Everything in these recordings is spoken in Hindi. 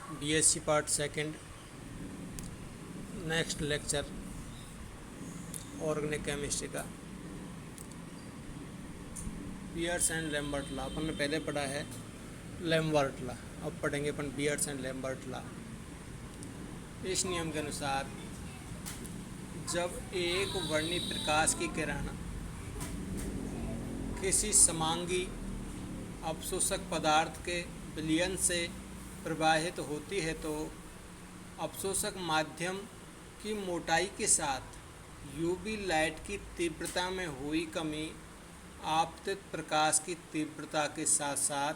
BSc part second, next lecture organic chemistry का। पियर्स एंड लैम्बर्ट लॉ अपन ने पहले पढ़ा है लैम्बर्ट लॉ, अब पढ़ेंगे अपन पियर्स एंड लैम्बर्ट लॉ। इस नियम के अनुसार जब एक वर्णी प्रकाश की किरण किसी समांगी अवशोषक पदार्थ के विलयन से प्रवाहित होती है तो अवशोषक माध्यम की मोटाई के साथ यूवी लाइट की तीव्रता में हुई कमी आपतित प्रकाश की तीव्रता के साथ साथ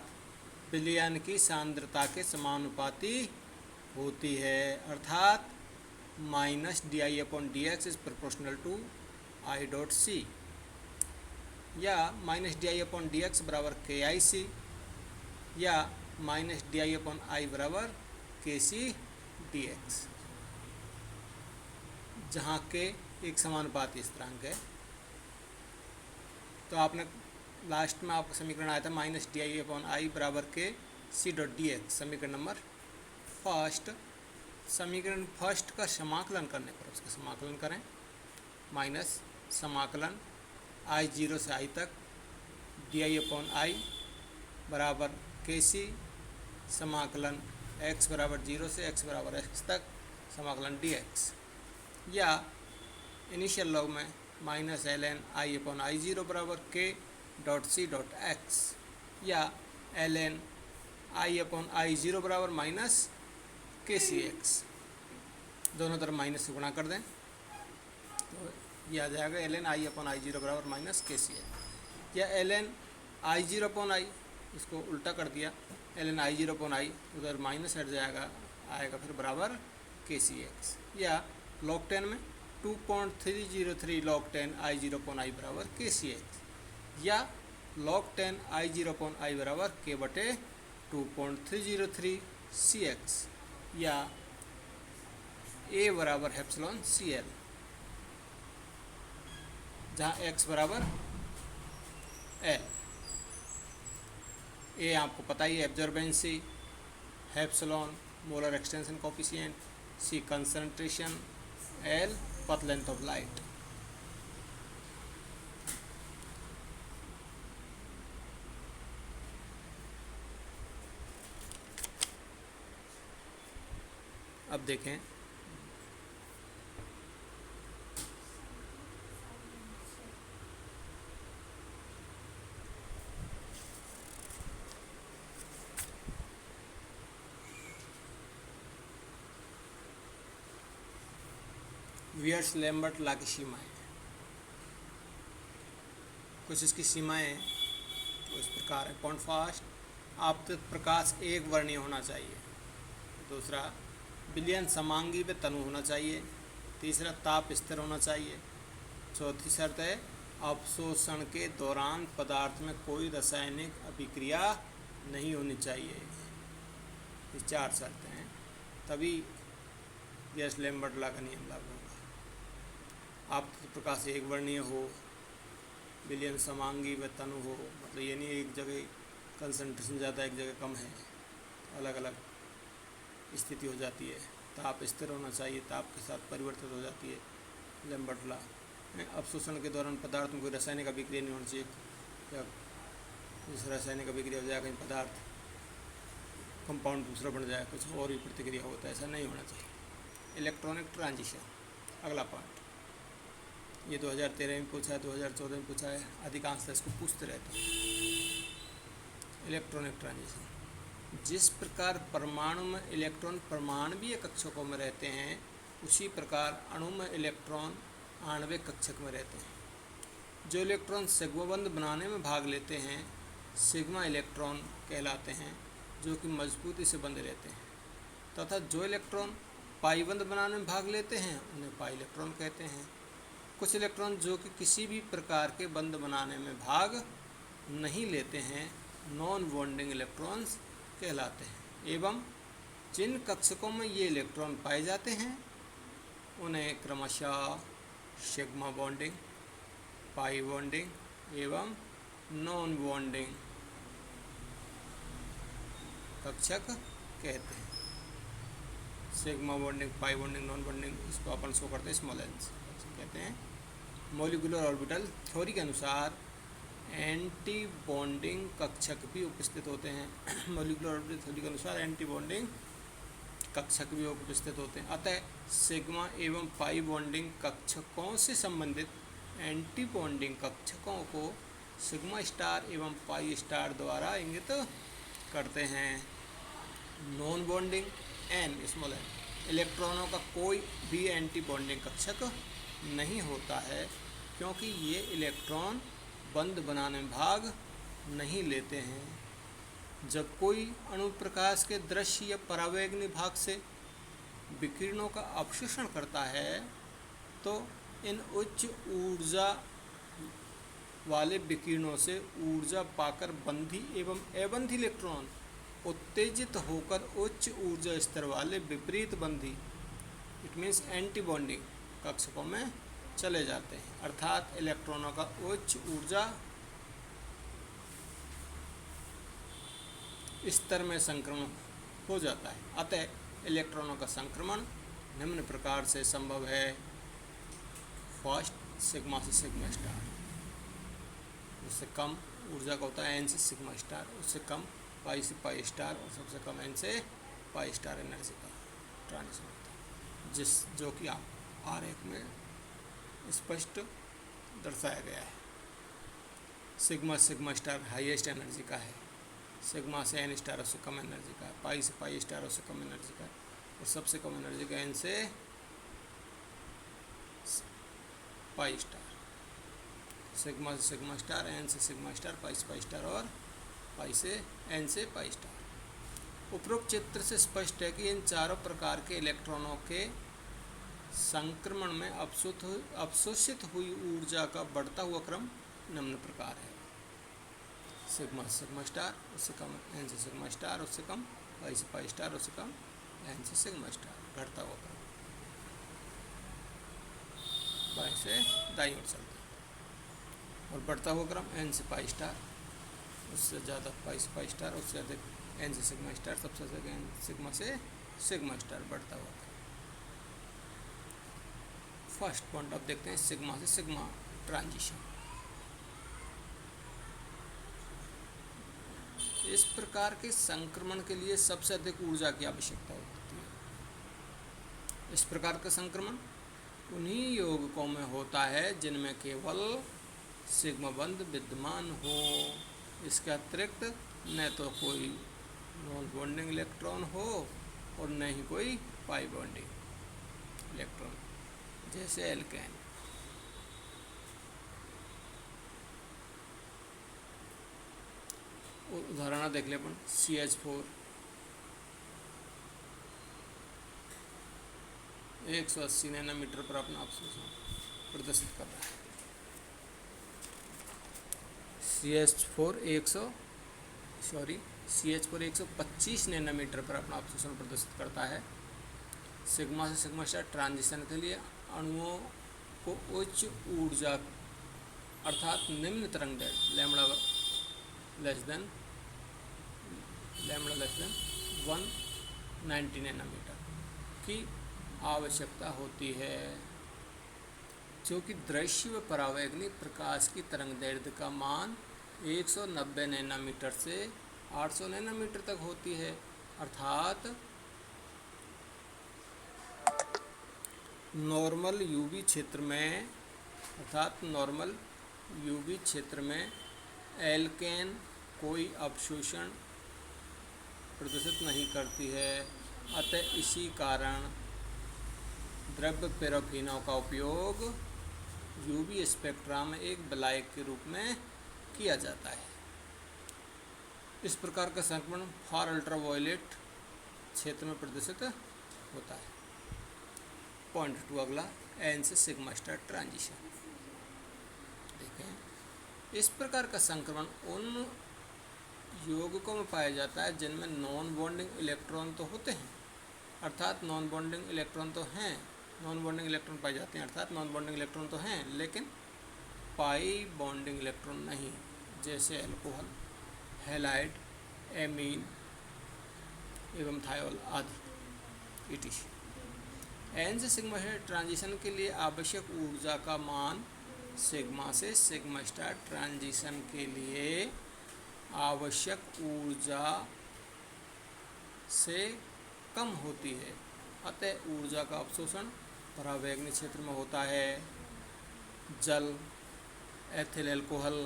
विलयन की सांद्रता के समानुपाती होती है, अर्थात -di/dx is proportional to I.C या -di/dx बराबर KIC या -di/I बराबर KC/dx, जहाँ के एक समानुपाती स्थिरांक है। तो आपने लास्ट में आपका समीकरण आया था -di/I बराबर KC.dx, समीकरण नंबर फर्स्ट। समीकरण फर्स्ट का समाकलन करने पर उसका समाकलन करें, माइनस समाकलन I0 से I तक di/I बराबर KC समाकलन x बराबर 0 से x बराबर x तक समाकलन dx, या इनिशियल लॉग में -ln I/I0 बराबर k.c.x या ln I/I0 बराबर -kcx, दोनों तरफ माइनस से गुणा कर दें तो यह आ जाएगा ln I/I0 बराबर -kcx, या ln I0/I, इसको उल्टा कर दिया, ln I0/I उधर माइनस हट जाएगा, आएगा फिर बराबर kcx, या log 10 में 2.303 log 10 I0/I बराबर kcx, या log 10 I0/I बराबर k/2.303 cx, या a बराबर एप्सिलॉन cl, जहाँ x बराबर l। ए आपको पता ही है absorbency, epsilon molar extension coefficient, C concentration, L पथ लेंथ ऑफ लाइट। अब देखें पियर्स लैम्बर्ट लॉ की सीमाएं, कुछ इसकी सीमाएं तो इस प्रकार है। पॉइंट फर्स्ट, आपतित प्रकाश एक वर्णीय होना चाहिए। दूसरा, विलयन समांगी व तनु होना चाहिए। तीसरा, ताप स्थिर होना चाहिए। चौथी शर्त है अवशोषण के दौरान पदार्थ में कोई रासायनिक अभिक्रिया नहीं होनी चाहिए। ये चार शर्तें हैं, तभी पियर्स लैम्बर्ट लॉ का नियम लागू होगा। आपतित प्रकाश एक वर्णीय हो, विलयन समांगी व तनु हो, मतलब ये नहीं एक जगह कंसंट्रेशन ज़्यादा एक जगह कम है, अलग अलग स्थिति हो जाती है। ताप स्थिर होना चाहिए, ताप के साथ परिवर्तित हो जाती है लैम्बर्ट लॉ। अवशोषण के दौरान पदार्थ में कोई रासायनिक अभिक्रिया नहीं होनी चाहिए, या जिस रासायनिक अभिक्रिया हो जाए कहीं पदार्थ कंपाउंड दूसरा बन जाए, कुछ और ही प्रतिक्रिया होता है, ऐसा नहीं होना चाहिए। इलेक्ट्रॉनिक ट्रांजिशन अगला पार्ट, ये 2013 में पूछा है, 2014 में पूछा है, अधिकांश इसको पूछते रहते हैं। इलेक्ट्रॉनिक ट्रांजिशन, जिस प्रकार परमाणु में इलेक्ट्रॉन परमाणवीय कक्षकों में रहते हैं, उसी प्रकार अणु में इलेक्ट्रॉन आणविक कक्षक में रहते हैं। जो इलेक्ट्रॉन सिग्माबंध बनाने में भाग लेते हैं सिग्मा इलेक्ट्रॉन कहलाते हैं, जो कि मजबूती से बंधे रहते हैं, तथा जो इलेक्ट्रॉन पाई बंध बनाने में भाग लेते हैं उन्हें पाई इलेक्ट्रॉन कहते हैं। कुछ इलेक्ट्रॉन जो कि किसी भी प्रकार के बंध बनाने में भाग नहीं लेते हैं नॉन बॉन्डिंग इलेक्ट्रॉन्स कहलाते हैं, एवं जिन कक्षकों में ये इलेक्ट्रॉन पाए जाते हैं उन्हें क्रमशः सिग्मा बॉन्डिंग, पाई बॉन्डिंग एवं नॉन बॉन्डिंग कक्षक कहते हैं। Sigma bonding, pi bonding, non bonding, इसको अपन शो करते हैं स्मॉल एन से कहते हैं। मॉलिक्यूलर ऑर्बिटल थ्योरी के अनुसार एंटी बॉन्डिंग कक्षक भी उपस्थित होते हैं। मॉलिक्यूलर ऑर्बिटल थ्योरी के अनुसार एंटी बॉन्डिंग कक्षक भी उपस्थित होते हैं। अतः सिग्मा एवं पाई बॉन्डिंग कक्षकों से संबंधित एंटी बॉन्डिंग कक्षकों को सिग्मा स्टार एवं पाई स्टार द्वारा इंगित करते हैं। Non bonding N small N इलेक्ट्रॉनों का कोई भी एंटी बॉन्डिंग कक्षक नहीं होता है, क्योंकि ये इलेक्ट्रॉन बंध बनाने में भाग नहीं लेते हैं। जब कोई अणु प्रकाश के दृश्य या परावैंगनी भाग से विकिरणों का अवशोषण करता है तो इन उच्च ऊर्जा वाले विकिरणों से ऊर्जा पाकर बंधी एवं अबंधी इलेक्ट्रॉन उत्तेजित होकर उच्च ऊर्जा स्तर वाले विपरीत बंधी इट मीन्स एंटी बॉन्डिंग कक्षकों में चले जाते हैं, अर्थात इलेक्ट्रॉनों का उच्च ऊर्जा स्तर में संक्रमण हो जाता है। अतः इलेक्ट्रॉनों का संक्रमण निम्न प्रकार से संभव है। फर्स्ट सिग्मा से सिग्मा स्टार, उससे कम ऊर्जा का होता है एन से सिग्मा स्टार, उससे कम पाई से पाई स्टार और सबसे कम एन से पाई स्टार एनर्जी का ट्रांजिशन होता है, जो कि आप आरेख में स्पष्ट दर्शाया गया है। Sigma sigma star highest energy का है, सिग्मा से एन स्टार उससे कम एनर्जी का है, पाई से पाई स्टार उससे कम एनर्जी का है और सबसे कम एनर्जी का एन से पाई स्टार। सिग्मा से सिग्मा स्टार, एन से सिग्मा स्टार, पाई से पाई स्टार और पाई से एन से पाई स्टार। उपरोक्त चित्र से स्पष्ट है कि इन चारों प्रकार के इलेक्ट्रॉनों के संक्रमण में अवशोषित हुई ऊर्जा का बढ़ता हुआ क्रम निम्न प्रकार है। सिग्मा से सिग्मा स्टार उससे कम एन से सिग्मा स्टार उससे कम पाई से पाई स्टार उससे कम एन से सिग्मा स्टार घटता हुआ क्रम बाएं से दाईं ओर चलता है और बढ़ता हुआ क्रम एन से पाई स्टार उससे ज़्यादा पाई से पाई स्टार उससे अधिक एन से सिग्मा स्टार सबसे ज़्यादा एन सिग्मा से सिग्मा स्टार बढ़ता हुआ क्रम। फर्स्ट पॉइंट अब देखते हैं सिग्मा से सिग्मा ट्रांजिशन। इस प्रकार के संक्रमण के लिए सबसे अधिक ऊर्जा की आवश्यकता होती है। इस प्रकार का संक्रमण उन्हीं यौगिकों में होता है जिनमें केवल सिग्मा बंध विद्यमान हो। इसके अतिरिक्त न तो कोई नॉन बॉन्डिंग इलेक्ट्रॉन हो और न ही कोई पाई बॉन्डिंग इलेक्ट्रॉन, जैसे एल्केन। उदाहरण देख ले अपन CH4 180 नैनोमीटर पर अपना अवशोषण प्रदर्शित कर रहा है। CH4 125 नैनोमीटर पर अपना अवशोषण प्रदर्शित करता है। सिग्मा से सिग्मा स्टार ट्रांजिशन के लिए अणुओं को उच्च ऊर्जा अर्थात निम्न तरंग दैर्ध्य लैम्बडा लेस देन 190 नैनोमीटर की आवश्यकता होती है, जो कि दृश्य व परावैंगनी प्रकाश की तरंग दैर्ध्य का मान 190 नैनोमीटर से 800 नैनोमीटर तक होती है। अर्थात नॉर्मल यूवी क्षेत्र में एल्केन कोई अवशोषण प्रदर्शित नहीं करती है। अतः इसी कारण द्रव्य पैराफिनों का उपयोग यूवी स्पेक्ट्रा में एक विलायक के रूप में किया जाता है। इस प्रकार का संक्रमण फार अल्ट्रावायलेट क्षेत्र में प्रदर्शित होता है। पॉइंट 2 अगला एन से सिग्मा स्टार ट्रांजिशन। देखें, इस प्रकार का संक्रमण उन यौगिकों में पाया जाता है जिनमें नॉन बॉन्डिंग इलेक्ट्रॉन तो होते हैं, अर्थात नॉन बॉन्डिंग इलेक्ट्रॉन तो हैं, नॉन बॉन्डिंग इलेक्ट्रॉन पाए जाते हैं अर्थात नॉन बॉन्डिंग इलेक्ट्रॉन तो हैं, लेकिन पाई बॉन्डिंग इलेक्ट्रॉन नहीं, जैसे अल्कोहल, हैलाइड, एमीन एवं थायोल आदि। ETC। एन से सिग्मा है ट्रांजिशन के लिए आवश्यक ऊर्जा का मान सिग्मा से सिग्मा स्टार ट्रांजिशन के लिए आवश्यक ऊर्जा से कम होती है, अतः ऊर्जा का अवशोषण परावैगनी क्षेत्र में होता है। जल, एथिल एल्कोहल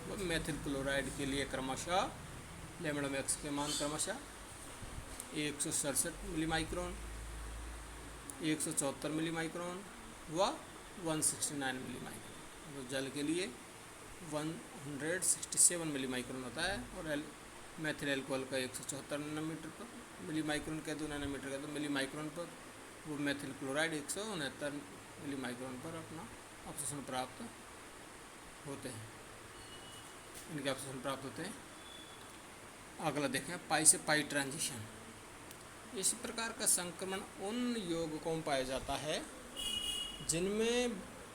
व मेथिल क्लोराइड के लिए क्रमशः लैम्ब्डा मैक्स के मान क्रमशः 167 मिली माइक्रोन, 174 मिली माइक्रोन व 169 मिली माइक्रोन। तो जल के लिए 167 मिली माइक्रोन होता है और मेथिल एल्कोहल का 174 नैनोमीटर पर, मिली माइक्रोन कह दो, नैनोमीटर कह दो, मिली माइक्रोन पर। वो मेथिल क्लोराइड 169 मिली माइक्रोन पर अपना अवशोषण प्राप्त होते हैं, इनके अवशोषण प्राप्त होते हैं। अगला देखें पाई से पाई ट्रांजिशन। इस प्रकार का संक्रमण उन यौगिकों में पाया जाता है जिनमें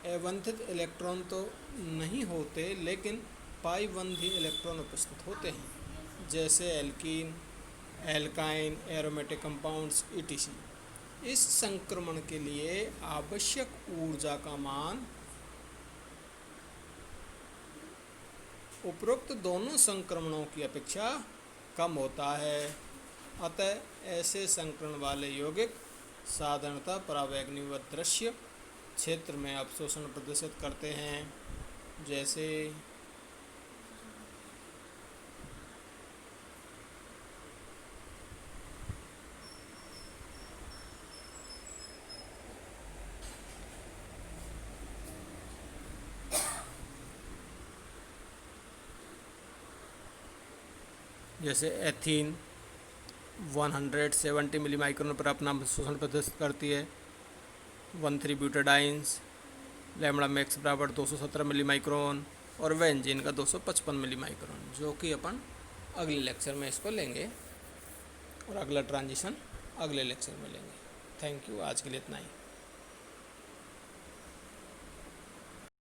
अवंथित इलेक्ट्रॉन तो नहीं होते लेकिन पाई बंधी इलेक्ट्रॉन उपस्थित होते हैं, जैसे alkene, alkyne, aromatic compounds ETC। इस संक्रमण के लिए आवश्यक ऊर्जा का मान उपरोक्त दोनों संक्रमणों की अपेक्षा कम होता है, अतः ऐसे संक्रमण वाले यौगिक साधारणतः परावैगनी व दृश्य क्षेत्र में अवशोषण प्रदर्शित करते हैं, जैसे एथीन 170 मिली माइक्रोन पर अपना अवशोषण प्रदर्शित करती है। 1,3 ब्यूटाडाइंस लैम्ब्डा मैक्स बराबर 217 मिली माइक्रोन और बेंजीन का 255 मिली माइक्रोन, जो कि अपन अगले लेक्चर में इसको लेंगे और अगला ट्रांजिशन अगले लेक्चर में लेंगे। थैंक यू, आज के लिए इतना ही।